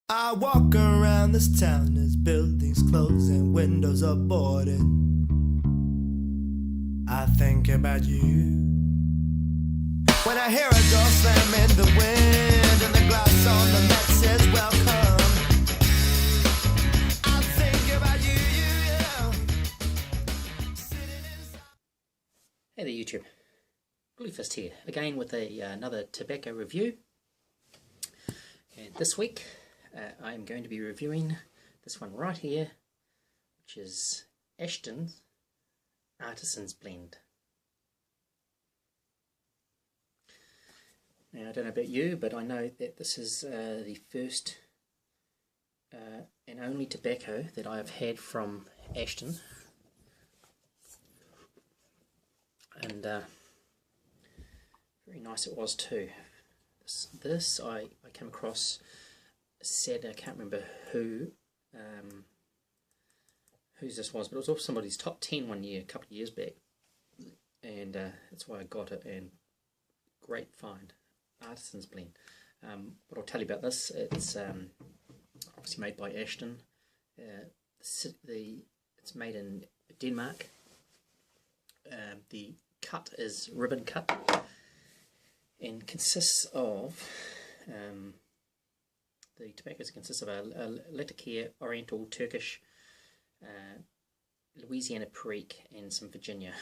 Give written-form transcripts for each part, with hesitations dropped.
I walk around this town as buildings close and windows are boarded. I think about you when I hear a door slam in the wind and the glass on the mat says welcome. I think about you. Hey there YouTube, Bluefist here, again with another tobacco review. And this week I'm going to be reviewing this one right here, which is Ashton's Artesan's blend. Now I don't know about you, but I know that this is the first and only tobacco that I have had from Ashton. And very nice it was too. This I came across, said I can't remember whose this was, but it was off somebody's top 10 one year, a couple of years back, and that's why I got it. And great find, Artesan's blend. What I'll tell you about this, it's obviously made by Ashton. It's made in Denmark. The cut is ribbon cut and consists of the tobaccos consists of a Latakia, Oriental, Turkish, Louisiana Perique and some Virginia.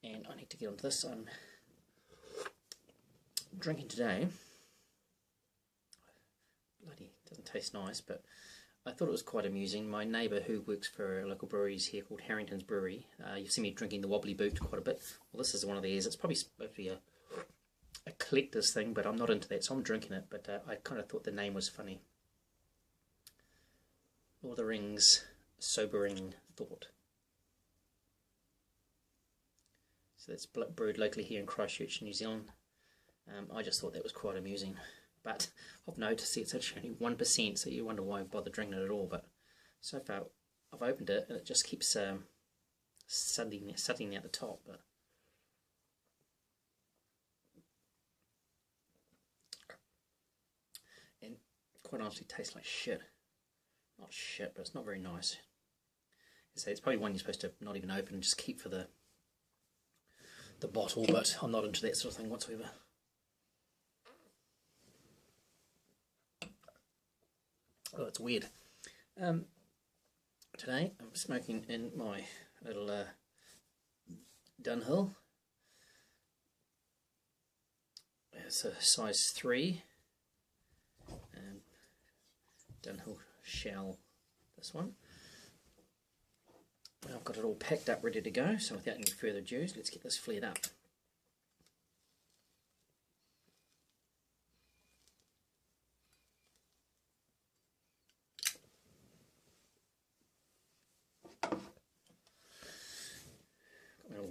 And I need to get onto this. I'm drinking today. Bloody doesn't taste nice, but I thought it was quite amusing. My neighbour who works for a local brewery here called Harrington's Brewery, you've seen me drinking the Wobbly Boot quite a bit. Well, this is one of theirs. It's probably supposed to be a collector's thing, but I'm not into that, so I'm drinking it. But I kind of thought the name was funny. Lord of the Rings, Sobering Thought. So that's brewed locally here in Christchurch, New Zealand. I just thought that was quite amusing. But I've noticed it's actually only 1%, so you wonder why I bother drinking it at all. But so far, I've opened it and it just keeps sudding out the top. But and quite honestly, tastes like shit. Not shit, but it's not very nice. So it's probably one you're supposed to not even open and just keep for the bottle. But I'm not into that sort of thing whatsoever. Oh, it's weird. Today I'm smoking in my little Dunhill. It's a size 3. Dunhill Shell, this one. I've got it all packed up, ready to go. So without any further ado, let's get this flared up.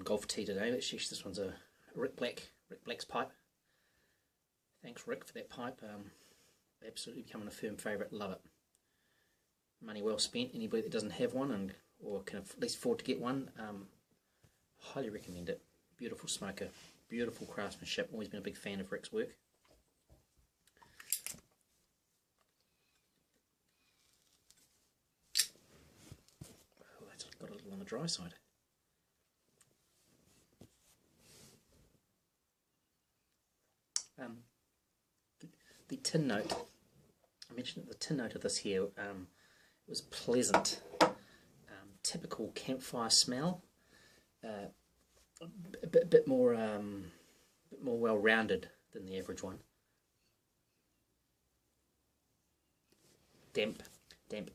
Golf tee today, but sheesh, this one's a Rick Black's pipe. Thanks Rick for that pipe. Absolutely becoming a firm favourite, love it. Money well spent. Anybody that doesn't have one or can at least afford to get one, highly recommend it. Beautiful smoker, beautiful craftsmanship. Always been a big fan of Rick's work. Oh, that's got a little on the dry side. The tin note, I mentioned that the tin note of this here was pleasant, typical campfire smell, a bit more well-rounded than the average one. Damp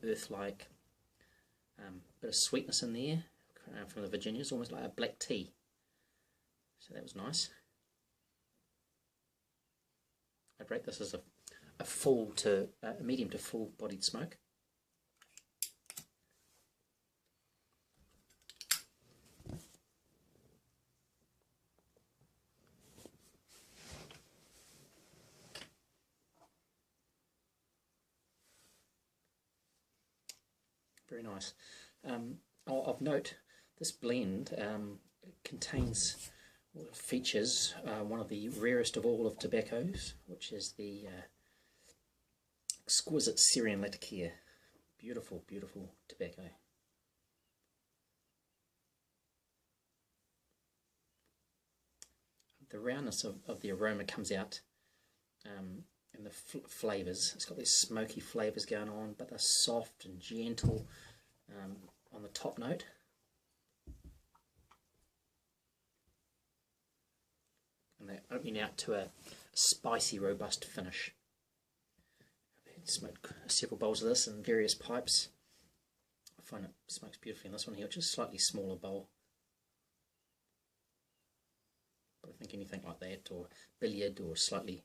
earth-like, bit of sweetness in there from the Virginias, almost like a black tea. So that was nice. I'd rate this as a medium to full bodied smoke. Very nice. Of note, this blend contains features one of the rarest of all of tobaccos, which is the exquisite Syrian Latakia. Beautiful, beautiful tobacco. The roundness of the aroma comes out in the flavours. It's got these smoky flavours going on, but they're soft and gentle on the top note. And they're opening out to a spicy, robust finish. I've smoked several bowls of this in various pipes. I find it smokes beautifully in this one here, which is a slightly smaller bowl. But I think anything like that, or billiard, or slightly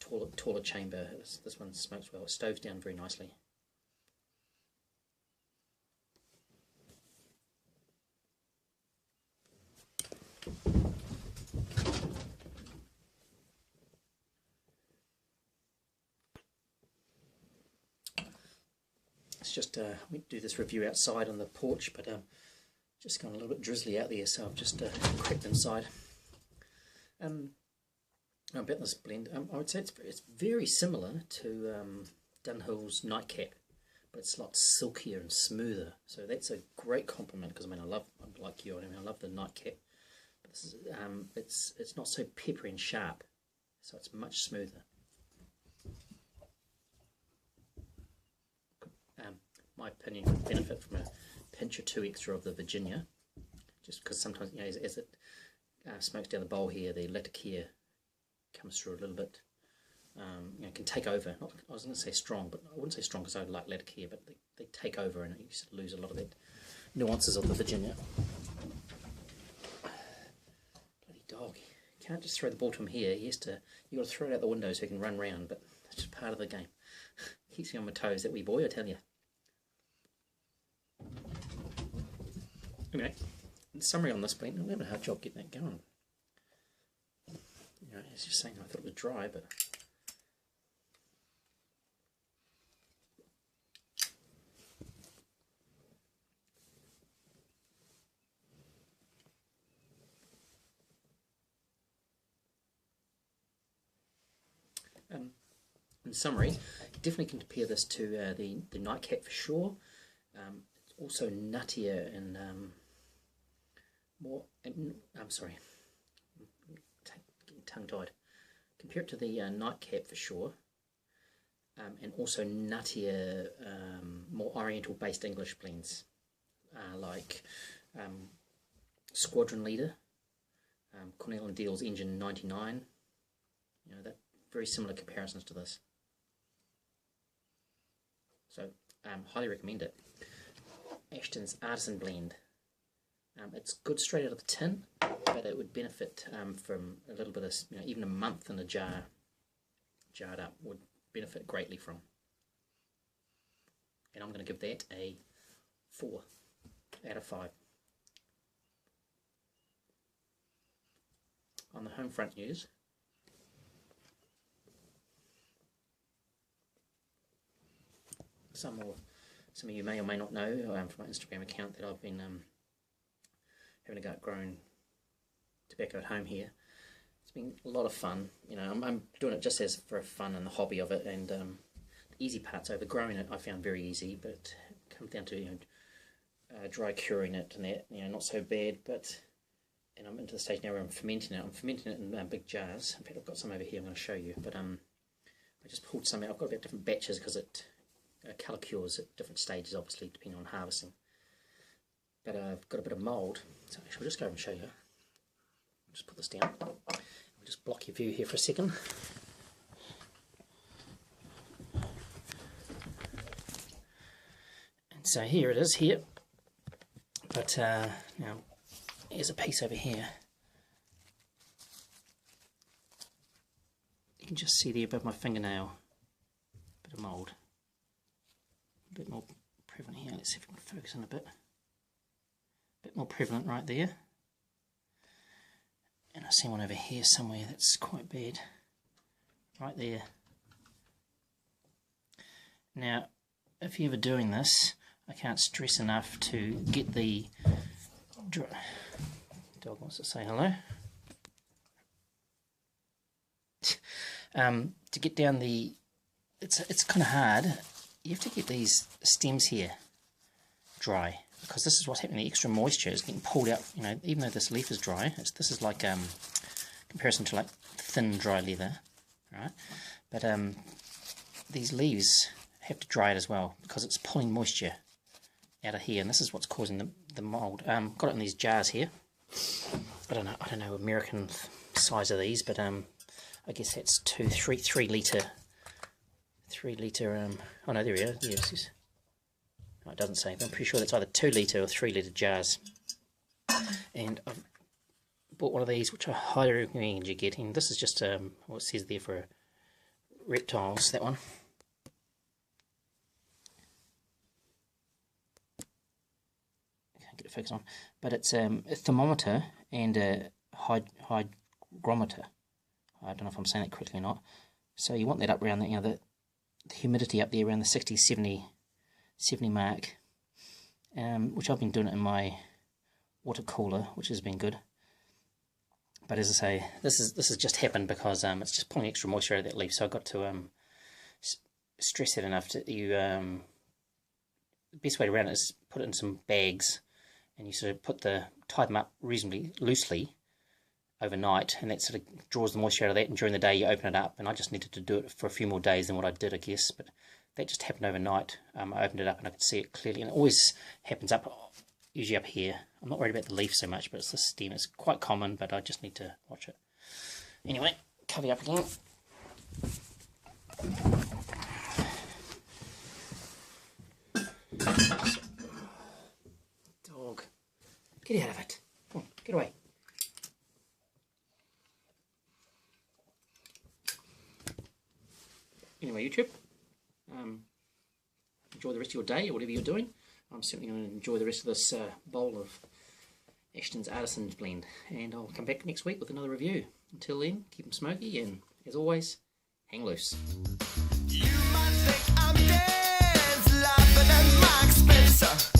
taller chamber, this one smokes well. It stoves down very nicely. It's just we do this review outside on the porch, but just gone a little bit drizzly out there, so I've just crept inside. About this blend, I would say it's very similar to Dunhill's Nightcap, but it's a lot silkier and smoother. So that's a great compliment, because I mean, like you, I love the Nightcap. But this is it's not so peppery and sharp, so it's much smoother. My opinion, could benefit from a pinch or two extra of the Virginia, just because sometimes, you know, as it smokes down the bowl here, the Latakia comes through a little bit, you know, can take over. Not, I was going to say strong, but I wouldn't say strong because I like Latakia, but they take over and you sort of lose a lot of that nuances of the Virginia. Bloody dog. You can't just throw the ball to him here. He has to, you've got to throw it out the window so he can run round, but that's just part of the game. Keeps me on my toes, that wee boy, I tell you. Anyway, in summary on this blend, I'm having a hard job getting that going. You know, as you're saying, I thought it was dry, but in summary, definitely can compare this to the Nightcap for sure. It's also nuttier and more. I'm sorry, getting tongue-tied. Compare it to the Nightcap for sure, and also nuttier, more Oriental-based English blends like Squadron Leader, Cornell & Deal's Engine 99. You know, that very similar comparisons to this. So, highly recommend it. Ashton's Artesan blend. It's good straight out of the tin, but it would benefit from a little bit of, you know, even a month in a jar, jarred up, would benefit greatly from. And I'm going to give that a 4 out of 5. On the home front news, some of you may or may not know from my Instagram account that I've been having a go at growing tobacco at home here. It's been a lot of fun. You know, I'm doing it just as for fun and the hobby of it. And the easy parts over growing it I found very easy, but it comes down to, you know, dry curing it and that, you know, not so bad. But and I'm into the stage now where I'm fermenting it. I'm fermenting it in big jars. In fact, I've got some over here I'm going to show you. But I just pulled some out. I've got about different batches because it colour cures at different stages, obviously, depending on harvesting. But I've got a bit of mould, so actually I'll just go over and show you. I'll just put this down. I'll just block your view here for a second. And so here it is here. But now, here's a piece over here. You can just see there above my fingernail, a bit of mould. A bit more prevalent here. Let's see if we can focus on a bit. A bit more prevalent right there. And I see one over here somewhere that's quite bad. Right there. Now, if you're ever doing this, I can't stress enough to get the dog wants to say hello. To get down the it's kind of hard. You have to get these stems here dry, because this is what's happening. The extra moisture is getting pulled out. You know, even though this leaf is dry, this is like comparison to like thin dry leather, right? But these leaves have to dry it as well, because it's pulling moisture out of here, and this is what's causing the mold. Got it in these jars here. I don't know American size of these, but I guess that's 3 litre. Oh no, there we are. Yes. Oh, it doesn't say, but I'm pretty sure that's either 2 litre or 3 litre jars. And I've bought one of these, which I highly recommend you getting. This is just what it says there for reptiles. That one. Can't get a fix on, but it's a thermometer and a hygrometer. I don't know if I'm saying that correctly or not. So you want that up around the, you know, the humidity up there around the 60, 70 mark, which I've been doing it in my water cooler, which has been good. But as I say, this has just happened because it's just pulling extra moisture out of that leaf, so I've got to stress it enough to the best way around it is put it in some bags, and you sort of tie them up reasonably loosely overnight, and that sort of draws the moisture out of that, and during the day you open it up. And I just needed to do it for a few more days than what I did, I guess, but that just happened overnight. I opened it up and I could see it clearly, and it always happens usually up here. I'm not worried about the leaf so much, but it's the stem. It's quite common, but I just need to watch it. Anyway, cover it up again. Dog, get out of it. Come on, get away. Anyway, YouTube, enjoy the rest of your day or whatever you're doing. I'm certainly going to enjoy the rest of this bowl of Ashton's Artesan blend, and I'll come back next week with another review. Until then, keep them smoky, and as always, hang loose. You might think I'm dead, laughing at Mark Spencer.